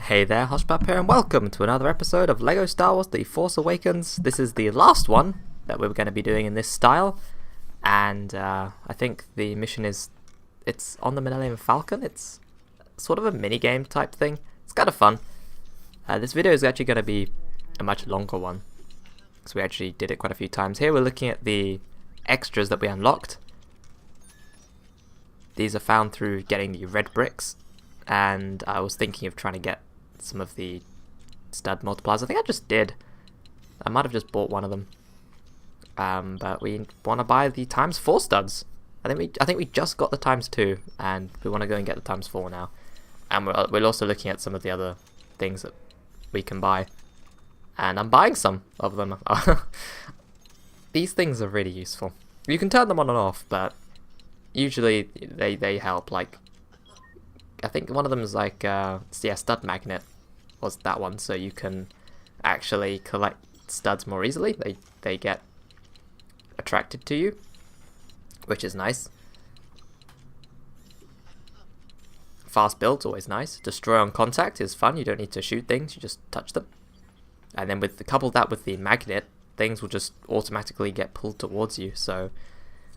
Hey there, Hoshpup here, and welcome to another episode of LEGO Star Wars The Force Awakens. This is the last one that we're going to be doing in this style, and I think the mission is, it's on the Millennium Falcon. It's sort of a mini-game type thing. It's kind of fun. This video is actually going to be a much longer one, because we actually did it quite a few times. Here we're looking at the extras that we unlocked. These are found through getting the red bricks, and I was thinking of trying to get some of the stud multipliers. I think I just did. I might have just bought one of them, but we want to buy the ×4 studs. I think we just got the ×2, and we want to go and get the ×4 now. And we're also looking at some of the other things that we can buy, and I'm buying some of them. These things are really useful. You can turn them on and off, but usually they help. Like, I think one of them is like stud magnet was that one, so you can actually collect studs more easily. They get attracted to you, which is nice. Fast build's always nice. Destroy on contact is fun. You don't need to shoot things, you just touch them. And then couple that with the magnet, things will just automatically get pulled towards you. So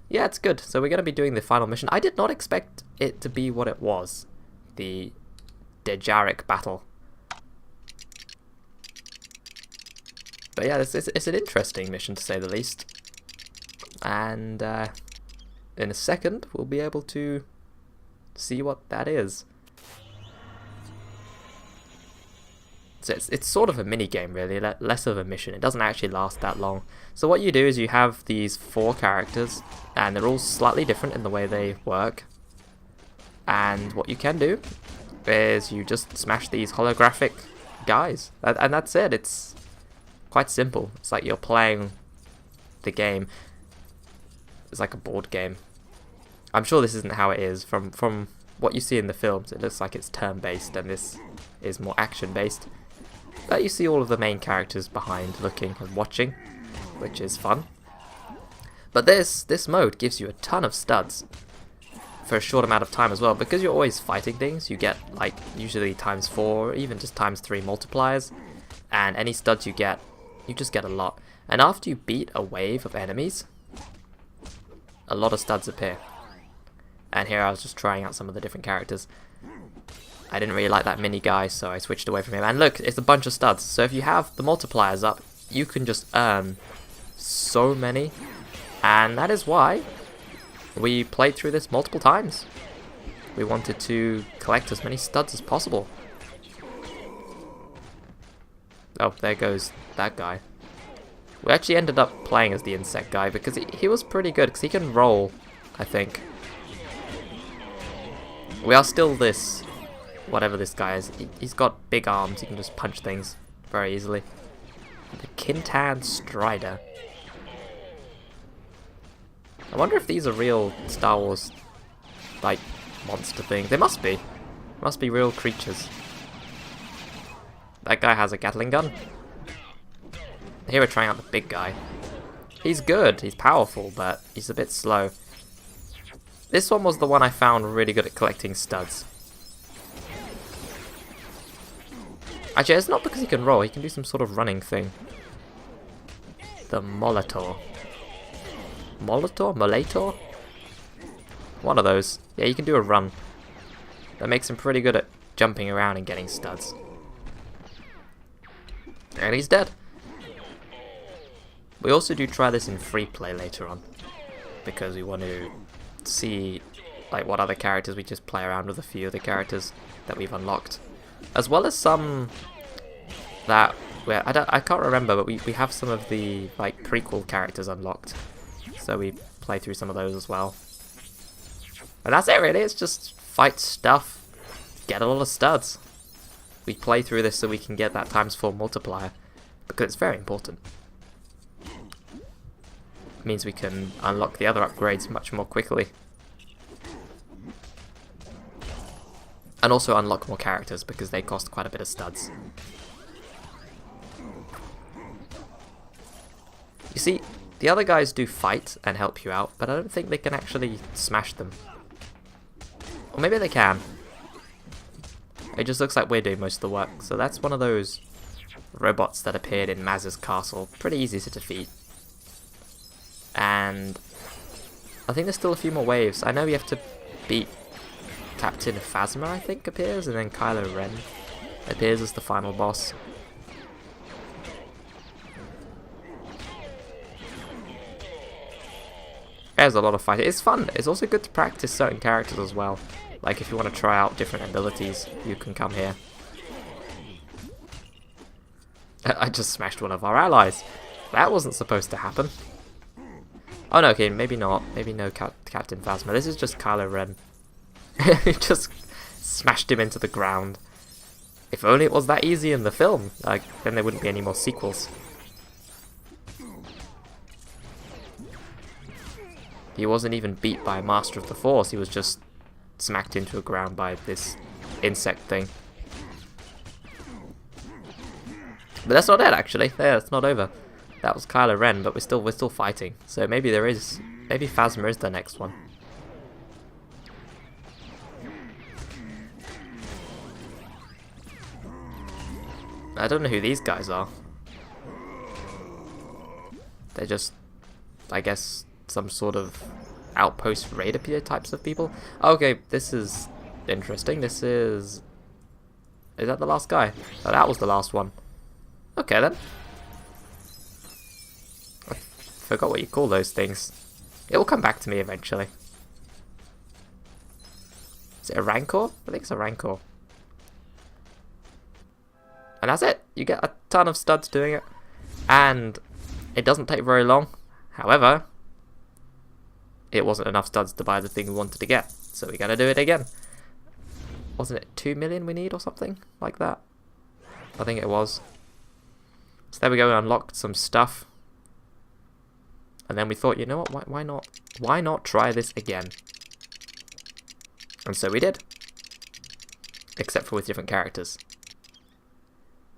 yeah, it's good. So we're going to be doing the final mission. I did not expect it to be what it was. The Dejarik battle. But yeah, it's an interesting mission to say the least. And in a second, we'll be able to see what that is. So it's sort of a mini game, really, less of a mission. It doesn't actually last that long. So what you do is you have these 4 characters, and they're all slightly different in the way they work. And what you can do is you just smash these holographic guys, and that's it. It's quite simple. It's like you're playing the game. It's like a board game. I'm sure this isn't how it is. From what you see in the films, it looks like it's turn-based, and this is more action-based. But you see all of the main characters behind looking and watching, which is fun. But this mode gives you a ton of studs for a short amount of time as well, because you're always fighting things. You get like usually ×4, even just ×3 multipliers, and any studs you get, you just get a lot. And after you beat a wave of enemies, a lot of studs appear. And here I was just trying out some of the different characters. I didn't really like that mini guy, so I switched away from him. And look, it's a bunch of studs. So if you have the multipliers up, you can just earn so many. And that is why we played through this multiple times. We wanted to collect as many studs as possible. Oh, there goes that guy. We actually ended up playing as the insect guy because he was pretty good, because he can roll, I think. We are still this, whatever this guy is. He's got big arms, he can just punch things very easily. The Kintan Strider. I wonder if these are real Star Wars, like, monster things. They must be. They must be real creatures. That guy has a Gatling gun. Here we're trying out the big guy. He's good, he's powerful, but he's a bit slow. This one was the one I found really good at collecting studs. Actually, it's not because he can roll, he can do some sort of running thing. The Molitor. Molator? One of those. Yeah, you can do a run. That makes him pretty good at jumping around and getting studs. And he's dead. We also do try this in free play later on, because we want to see like what other characters. We just play around with a few of the characters that we've unlocked, as well as some that I can't remember, but we have some of the like prequel characters unlocked, so we play through some of those as well. And that's it really. It's just fight stuff, get a lot of studs. We play through this so we can get that ×4 multiplier, because it's very important. It means we can unlock the other upgrades much more quickly. And also unlock more characters, because they cost quite a bit of studs. You see, the other guys do fight and help you out, but I don't think they can actually smash them. Or maybe they can. It just looks like we're doing most of the work. So that's one of those robots that appeared in Maz's castle. Pretty easy to defeat. And I think there's still a few more waves. I know we have to beat Captain Phasma, I think, appears, and then Kylo Ren appears as the final boss. There's a lot of fighting. It's fun. It's also good to practice certain characters as well. Like if you want to try out different abilities, you can come here. I just smashed one of our allies. That wasn't supposed to happen. Oh no, okay, maybe not. Maybe no Captain Phasma. This is just Kylo Ren. Just smashed him into the ground. If only it was that easy in the film. Like, then there wouldn't be any more sequels. He wasn't even beat by a Master of the Force. He was just smacked into the ground by this insect thing. But that's not it, actually. Yeah, it's not over. That was Kylo Ren, but we're still fighting. So maybe maybe Phasma is the next one. I don't know who these guys are. They're just, I guess, some sort of outpost raider types of people. Okay, this is interesting. Is that the last guy? Oh, that was the last one. Okay then. I forgot what you call those things. It will come back to me eventually. Is it a Rancor? I think it's a Rancor. And that's it. You get a ton of studs doing it. And it doesn't take very long. However, it wasn't enough studs to buy the thing we wanted to get. So we gotta do it again. Wasn't it 2 million we need or something like that? I think it was. So there we go, we unlocked some stuff. And then we thought, you know what, why not try this again? And so we did. Except for with different characters.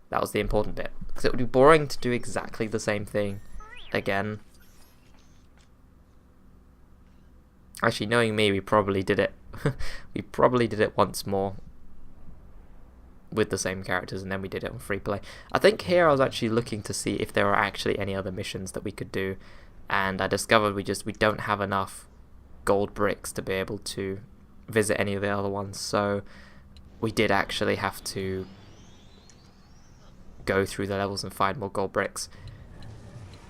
That was the important bit. Because it would be boring to do exactly the same thing again. Actually, knowing me, we probably did it. We probably did it once more with the same characters, and then we did it on free play. I think here I was actually looking to see if there were actually any other missions that we could do, and I discovered we don't have enough gold bricks to be able to visit any of the other ones, so we did actually have to go through the levels and find more gold bricks.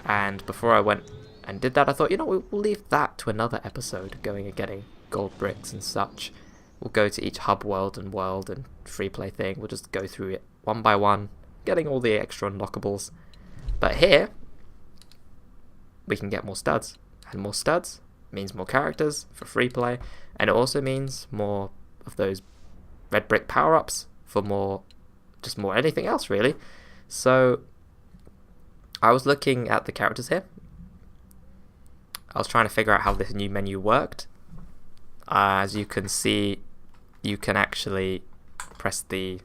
And before I went and did that, I thought, you know, we'll leave that to another episode, going and getting gold bricks and such. We'll go to each hub world and free play thing. We'll just go through it one by one, getting all the extra unlockables. But here, we can get more studs. And more studs means more characters for free play. And it also means more of those red brick power-ups for more anything else, really. So, I was looking at the characters here. I was trying to figure out how this new menu worked. As you can see, you can actually press the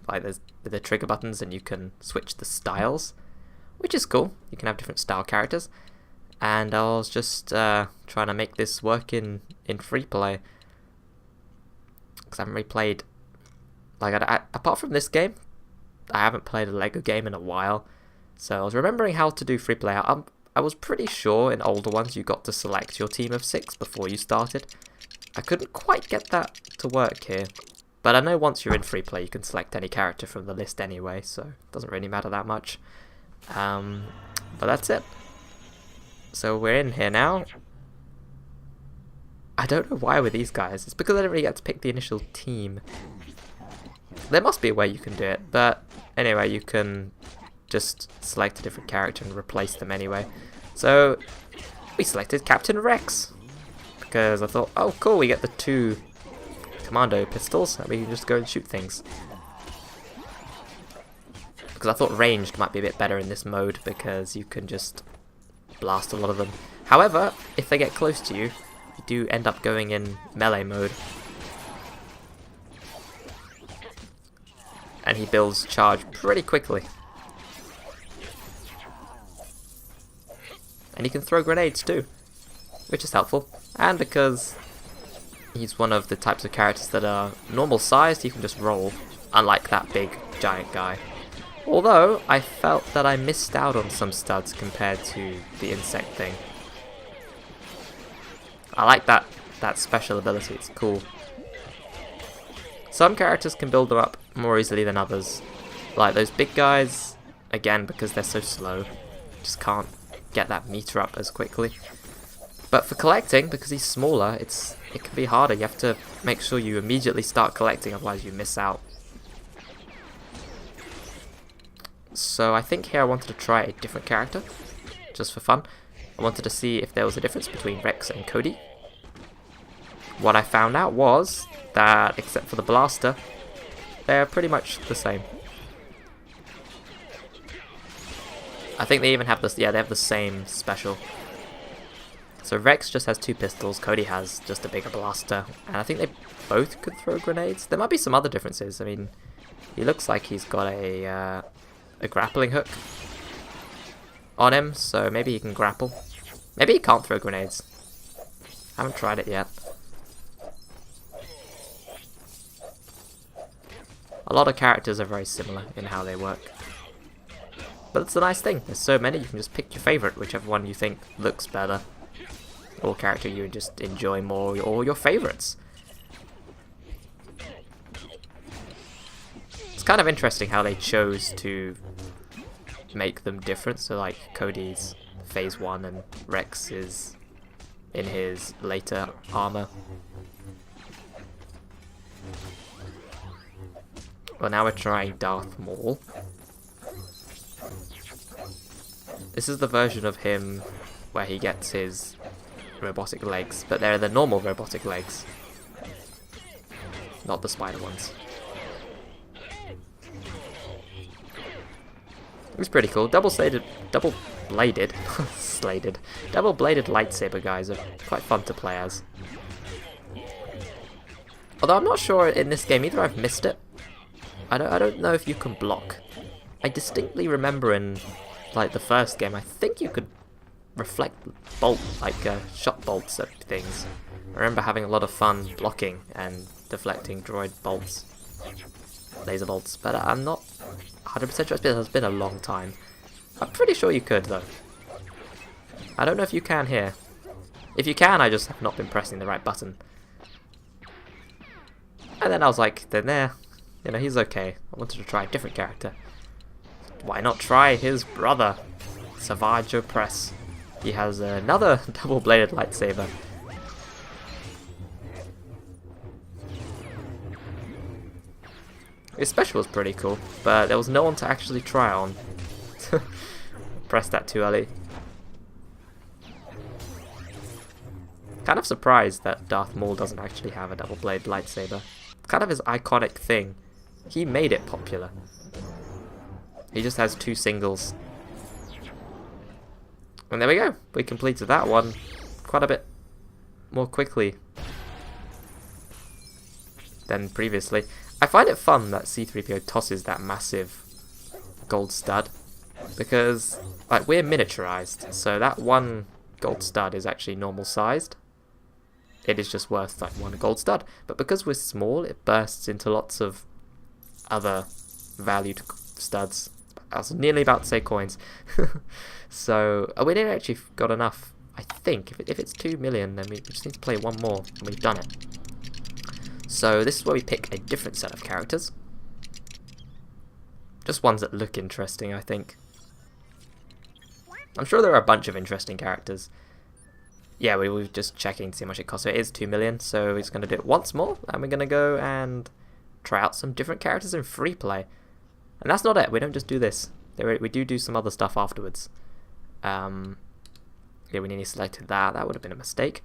trigger buttons and you can switch the styles, which is cool. You can have different style characters. And I was just trying to make this work in free play. Because I haven't really played, apart from this game, I haven't played a Lego game in a while. So I was remembering how to do free play. I was pretty sure in older ones you got to select your team of 6 before you started. I couldn't quite get that to work here. But I know once you're in free play you can select any character from the list anyway, so it doesn't really matter that much. But that's it. So we're in here now. I don't know why with these guys. It's because I didn't really get to pick the initial team. There must be a way you can do it, but anyway, you can just select a different character and replace them anyway. So we selected Captain Rex because I thought, oh cool, we get the 2 commando pistols and we can just go and shoot things. Because I thought ranged might be a bit better in this mode because you can just blast a lot of them. However, if they get close to you, you do end up going in melee mode. And he builds charge pretty quickly. And he can throw grenades too, which is helpful. And because he's one of the types of characters that are normal sized, you can just roll unlike that big giant guy. Although, I felt that I missed out on some studs compared to the insect thing. I like that special ability, it's cool. Some characters can build them up more easily than others. Like those big guys, again, because they're so slow, just can't get that meter up as quickly. But for collecting, because he's smaller, it can be harder. You have to make sure you immediately start collecting, otherwise you miss out. So I think here I wanted to try a different character, just for fun. I wanted to see if there was a difference between Rex and Cody. What I found out was that, except for the blaster, they're pretty much the same. I think they even have this, yeah, they have the same special. So Rex just has 2 pistols, Cody has just a bigger blaster, and I think they both could throw grenades. There might be some other differences. I mean, he looks like he's got a grappling hook on him, so maybe he can grapple. Maybe he can't throw grenades. I haven't tried it yet. A lot of characters are very similar in how they work. But it's a nice thing. There's so many, you can just pick your favourite, whichever one you think looks better. Or character you just enjoy more, or your favourites. It's kind of interesting how they chose to make them different. So like Cody's phase 1 and Rex is in his later armor. Well, now we're trying Darth Maul. This is the version of him where he gets his robotic legs, but they're the normal robotic legs, not the spider ones. It's pretty cool. Double-bladed lightsaber guys are quite fun to play as. Although I'm not sure in this game, either I've missed it. I don't know if you can block. I distinctly remember in like the first game, I think you could reflect bolt, like shot bolts at things. I remember having a lot of fun blocking and deflecting droid bolts, laser bolts, but I'm not 100% sure. It's been a long time. I'm pretty sure you could though. I don't know if you can here. If you can, I just have not been pressing the right button. And then I was like, then there, you know, he's okay. I wanted to try a different character. Why not try his brother, Savage Opress? He has another double-bladed lightsaber. His special was pretty cool, but there was no one to actually try on. Pressed that too early. Kind of surprised that Darth Maul doesn't actually have a double-bladed lightsaber. It's kind of his iconic thing. He made it popular. He just has 2 singles. And there we go. We completed that one quite a bit more quickly than previously. I find it fun that C-3PO tosses that massive gold stud, because like we're miniaturized, so that 1 gold stud is actually normal sized. It is just worth like 1 gold stud, but because we're small, it bursts into lots of other valued studs. I was nearly about to say coins. So we didn't actually got enough. I think if it's 2 million, then we just need to play 1 more, and we've done it. So this is where we pick a different set of characters. Just ones that look interesting, I think. I'm sure there are a bunch of interesting characters. Yeah, we were just checking to see how much it costs. So it is 2 million, so we're just going to do it once more, and we're going to go and try out some different characters in free play. And that's not it, we don't just do this. We do some other stuff afterwards. Yeah, we nearly selected that. That would have been a mistake.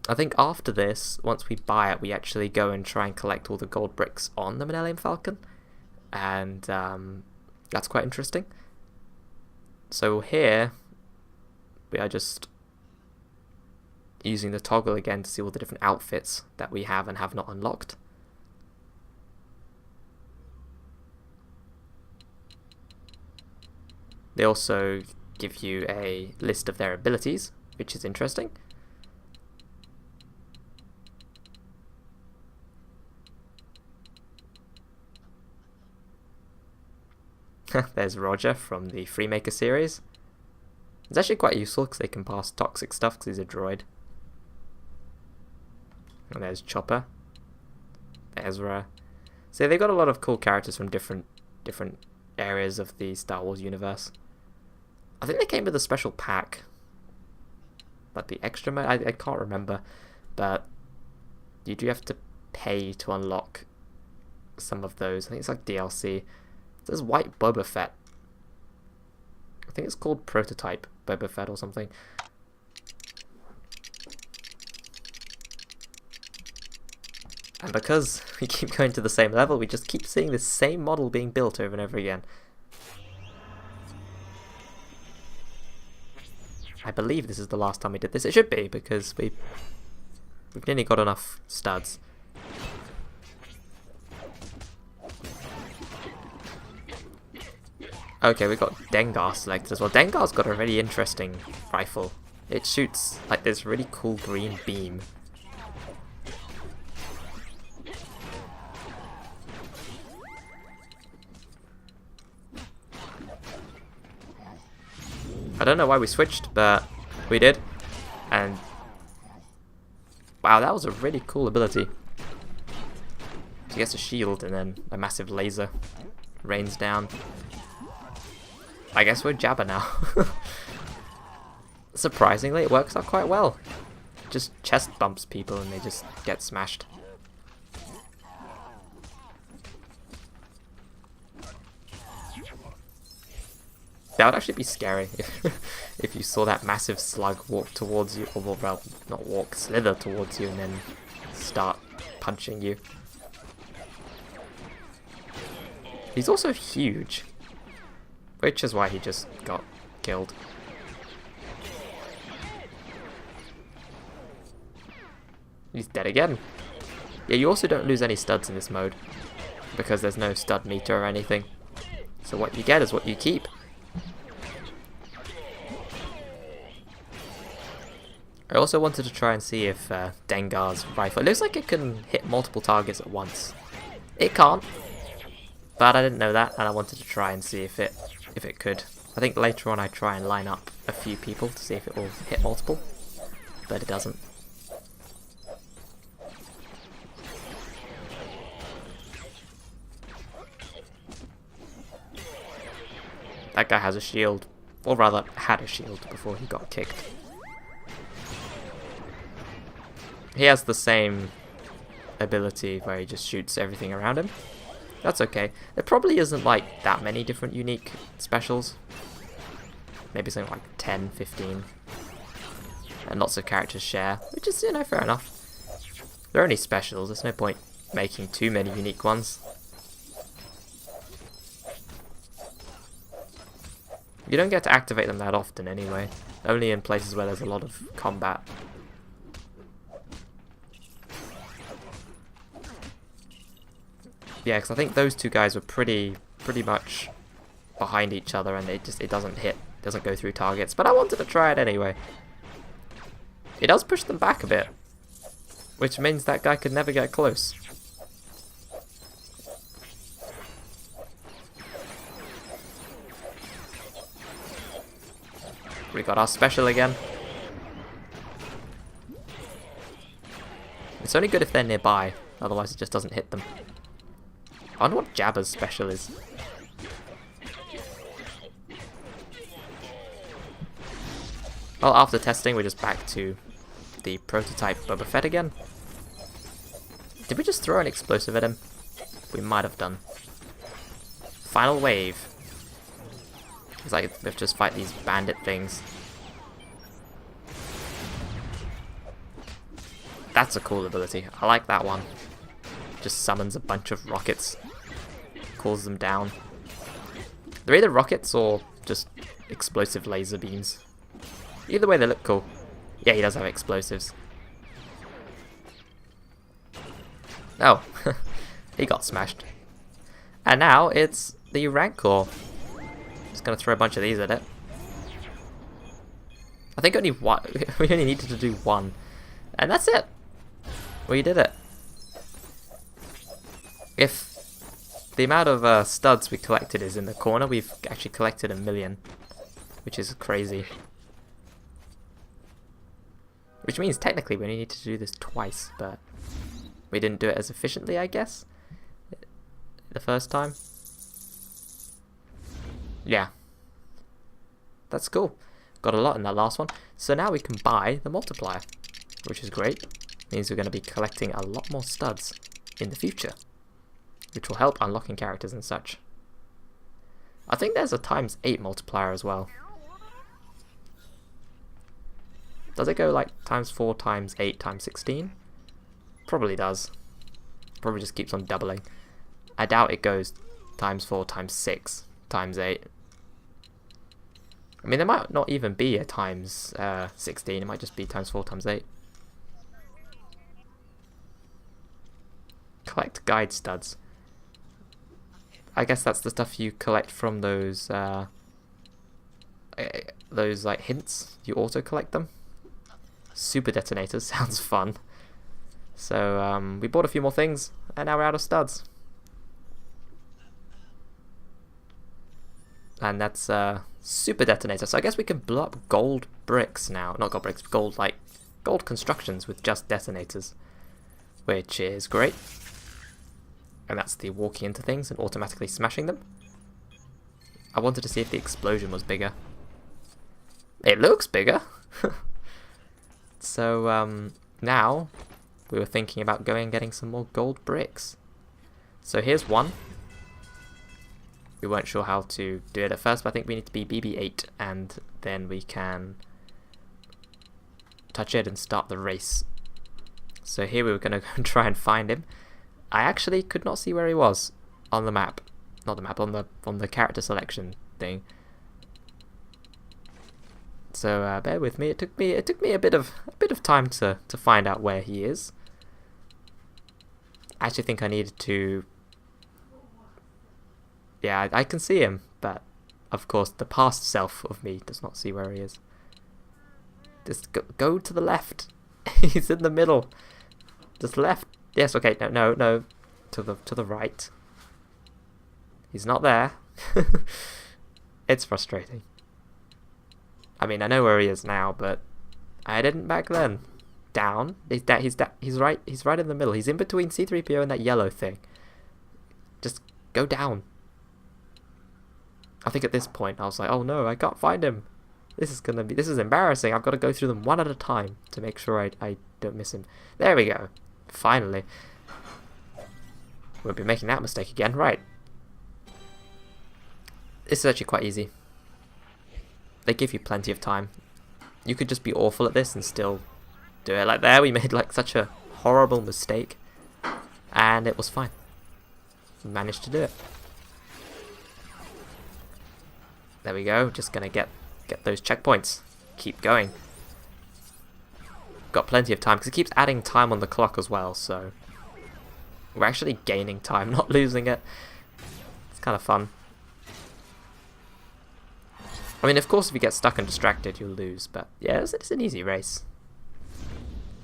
I think after this, once we buy it, we actually go and try and collect all the gold bricks on the Millennium Falcon. And that's quite interesting. So here, we are just using the toggle again to see all the different outfits that we have and have not unlocked. They also give you a list of their abilities, which is interesting. There's Roger from the Freemaker series. It's actually quite useful because they can pass toxic stuff because he's a droid. And there's Chopper. Ezra. So they've got a lot of cool characters from different areas of the Star Wars universe. I think they came with a special pack. Like the extra mode, I can't remember. But you do have to pay to unlock some of those. I think it's like DLC. There's White Boba Fett. I think it's called Prototype Boba Fett or something. And because we keep going to the same level, we just keep seeing this same model being built over and over again. I believe this is the last time we did this. It should be, because we've nearly got enough studs. Okay, we've got Dengar selected as well. Dengar's got a really interesting rifle. It shoots like this really cool green beam. I don't know why we switched, but we did. And wow, that was a really cool ability. She gets a shield and then a massive laser rains down. I guess we're Jabba now. Surprisingly, it works out quite well. Just chest bumps people and they just get smashed. That would actually be scary if you saw that massive slug walk towards you, or well, not walk, slither towards you and then start punching you. He's also huge, which is why he just got killed. He's dead again. Yeah, you also don't lose any studs in this mode, because there's no stud meter or anything. So what you get is what you keep. I also wanted to try and see if Dengar's rifle... It looks like it can hit multiple targets at once. It can't, but I didn't know that, and I wanted to try and see if it could. I think later on I try and line up a few people to see if it will hit multiple, but it doesn't. That guy has a shield, or rather had a shield before he got kicked. He has the same ability where he just shoots everything around him. That's okay. There probably isn't like that many different unique specials. Maybe something like 10, 15. And lots of characters share, which is, you know, fair enough. They're only specials, there's no point making too many unique ones. You don't get to activate them that often anyway. Only in places where there's a lot of combat. Yeah, because I think those two guys were pretty much behind each other, and it doesn't go through targets. But I wanted to try it anyway. It does push them back a bit, which means that guy could never get close. We got our special again. It's only good if they're nearby, otherwise it just doesn't hit them. I wonder what Jabba's special is. Well, after testing, we're just back to the prototype Boba Fett again. Did we just throw an explosive at him? We might have done. Final wave. It's like we have to just fight these bandit things. That's a cool ability. I like that one. Just summons a bunch of rockets. Calls them down. They're either rockets or just explosive laser beams. Either way, they look cool. Yeah, he does have explosives. Oh, he got smashed. And now it's the Rancor. Just gonna throw a bunch of these at it. I think only one. We only needed to do one, and that's it. We did it. If The amount of studs we collected is in the corner. We've actually collected 1 million, which is crazy. Which means technically we need to do this twice, but we didn't do it as efficiently, I guess, the first time. Yeah. That's cool. Got a lot in that last one. So now we can buy the multiplier, which is great. Means we're going to be collecting a lot more studs in the future, which will help unlocking characters and such. I think there's a ×8 multiplier as well. Does it go like ×4, ×8, ×16? Probably does. Probably just keeps on doubling. I doubt it goes ×4, ×6, ×8. I mean, there might not even be a ×16. It might just be ×4, ×8. Collect guide studs. I guess that's the stuff you collect from those like hints. You auto collect them. Super detonators sounds fun. So we bought a few more things, and now we're out of studs. And that's super detonator. So I guess we can blow up gold bricks now. Not gold bricks, gold constructions with just detonators, which is great. And that's the walking into things and automatically smashing them. I wanted to see if the explosion was bigger. It looks bigger. So now we were thinking about going and getting some more gold bricks. So here's one. We weren't sure how to do it at first, but I think we need to be BB-8 and then we can touch it and start the race. So here we were going to go and try and find him. I actually could not see where he was on the map. Not the map, on the character selection thing. So bear with me. It took me a bit of time to find out where he is. I actually think I needed to. Yeah, I can see him, but of course the past self of me does not see where he is. Just go to the left. He's in the middle. Just left. Yes. Okay. No. To the right. He's not there. It's frustrating. I mean, I know where he is now, but I didn't back then. Down. He's right in the middle. He's in between C-3PO and that yellow thing. Just go down. I think at this point I was like, oh no, I can't find him. This is embarrassing. I've got to go through them one at a time to make sure I don't miss him. There we go. Finally. Won't be making that mistake again. Right. This is actually quite easy. They give you plenty of time. You could just be awful at this and still do it. Like there, we made like such a horrible mistake. And it was fine. We managed to do it. There we go. Just gonna get those checkpoints. Keep going. Got plenty of time because it keeps adding time on the clock as well, so we're actually gaining time, not losing it. It's kind of fun. I mean, of course, if you get stuck and distracted, you'll lose, but yeah, it's an easy race.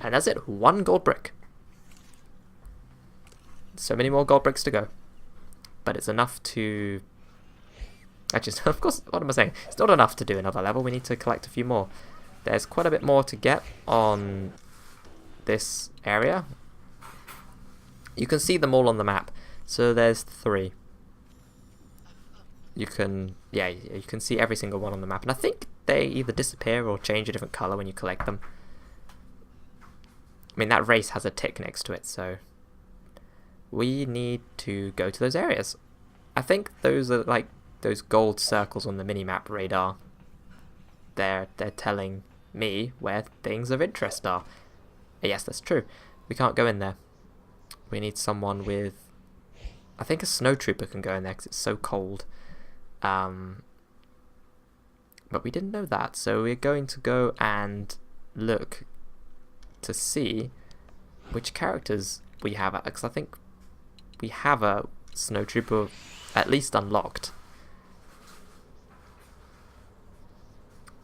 And that's it. 1 gold brick. So many more gold bricks to go, but it's enough to. Actually, of course, what am I saying? It's not enough to do another level. We need to collect a few more. There's quite a bit more to get on this area. You can see them all on the map. So there's 3. You can see every single one on the map. And I think they either disappear or change a different color when you collect them. I mean, that race has a tick next to it, so we need to go to those areas. I think those are like those gold circles on the minimap radar. They're telling me where things of interest are. Yes, that's true. We can't go in there. We need someone with. I think a snowtrooper can go in there because it's so cold. But we didn't know that, so we're going to go and look to see which characters we have. Because I think we have a snowtrooper at least unlocked.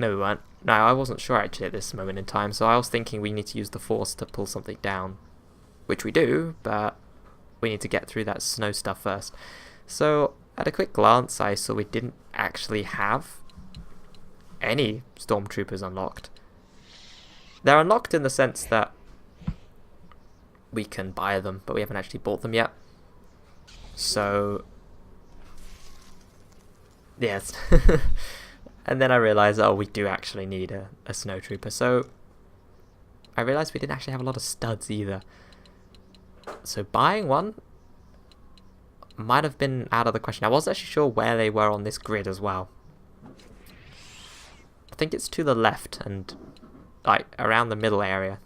No, we weren't. No, I wasn't sure actually at this moment in time, so I was thinking we need to use the Force to pull something down. Which we do, but we need to get through that snow stuff first. So at a quick glance I saw we didn't actually have any stormtroopers unlocked. They're unlocked in the sense that we can buy them, but we haven't actually bought them yet. So yes. And then I realised, oh, we do actually need a snowtrooper. So I realised we didn't actually have a lot of studs either. So buying one might have been out of the question. I wasn't actually sure where they were on this grid as well. I think it's to the left and like around the middle area.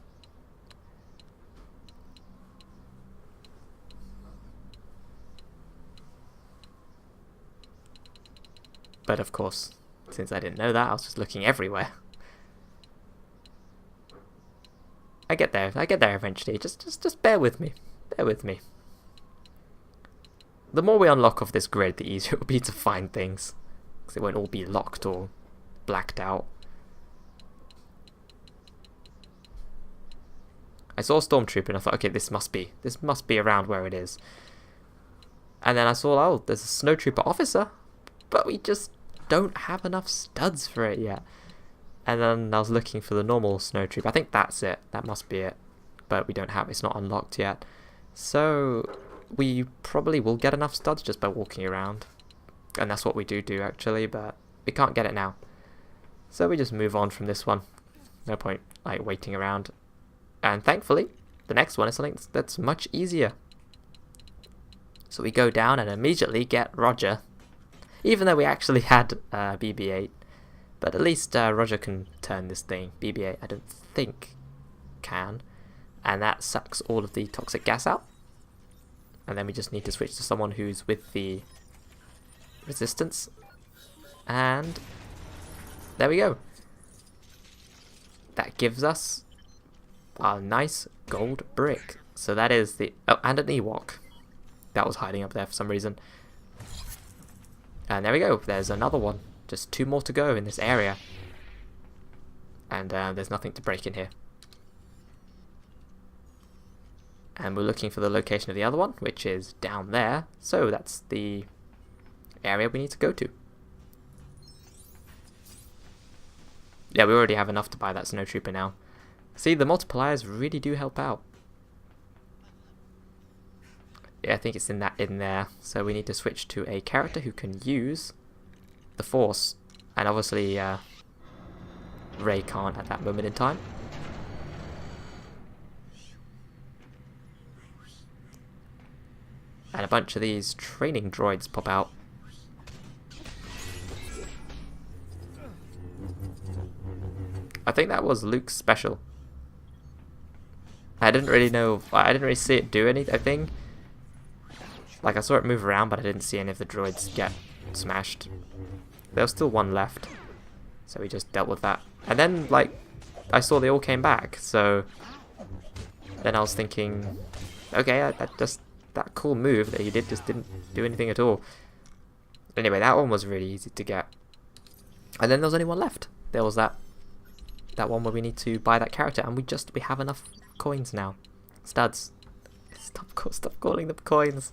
But of course, since I didn't know that, I was just looking everywhere. I get there eventually. Just bear with me. Bear with me. The more we unlock of this grid, the easier it will be to find things. Because it won't all be locked or blacked out. I saw Stormtrooper and I thought, okay, this must be around where it is. And then I saw, oh, there's a Snowtrooper officer, but we just don't have enough studs for it yet. And then I was looking for the normal Snowtrooper. I think that's it. That must be it. But we don't have, it's not unlocked yet. So we probably will get enough studs just by walking around. And that's what we do actually, but we can't get it now. So we just move on from this one. No point like waiting around. And thankfully, the next one is something that's much easier. So we go down and immediately get Roger. Even though we actually had BB-8. But at least Roger can turn this thing. BB-8 I don't think can. And that sucks all of the toxic gas out. And then we just need to switch to someone who's with the resistance. And there we go. That gives us a nice gold brick. So that is the... Oh, and an Ewok. That was hiding up there for some reason. And there we go. There's another one. Just 2 more to go in this area. And there's nothing to break in here. And we're looking for the location of the other one, which is down there. So that's the area we need to go to. Yeah, we already have enough to buy that Snowtrooper now. See, the multipliers really do help out. Yeah, I think it's in there. So we need to switch to a character who can use the Force. And obviously, Rey can't at that moment in time. And a bunch of these training droids pop out. I think that was Luke's special. I didn't really see it do anything. Like, I saw it move around, but I didn't see any of the droids get smashed. There was still one left. So we just dealt with that. And then, like, I saw they all came back, so... Then I was thinking, okay, that cool move that he did just didn't do anything at all. Anyway, that one was really easy to get. And then there was only one left. There was that one where we need to buy that character, and we have enough coins now. Studs. Stop calling them coins.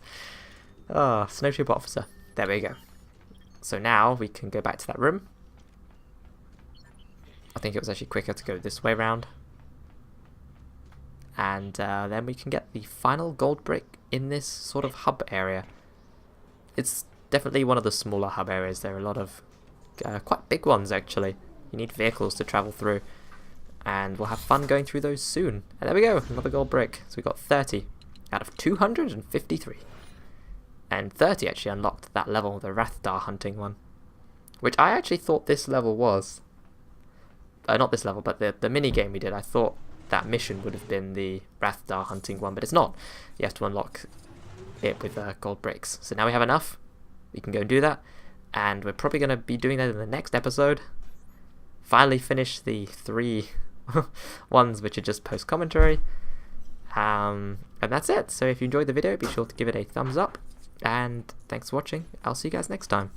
Ah, Snowtrooper officer. There we go. So now we can go back to that room. I think it was actually quicker to go this way round. And then we can get the final gold brick in this sort of hub area. It's definitely one of the smaller hub areas. There are a lot of quite big ones actually. You need vehicles to travel through. And we'll have fun going through those soon. And there we go, another gold brick. So we got 30 out of 253. And 30 actually unlocked that level, the Rathdar hunting one. Which I actually thought this level was. Not this level, but the mini game we did. I thought that mission would have been the Rathdar hunting one, but it's not. You have to unlock it with gold bricks. So now we have enough. We can go and do that. And we're probably going to be doing that in the next episode. Finally finish the 3 ones which are just post-commentary. And that's it. So if you enjoyed the video, be sure to give it a thumbs up. And thanks for watching. I'll see you guys next time.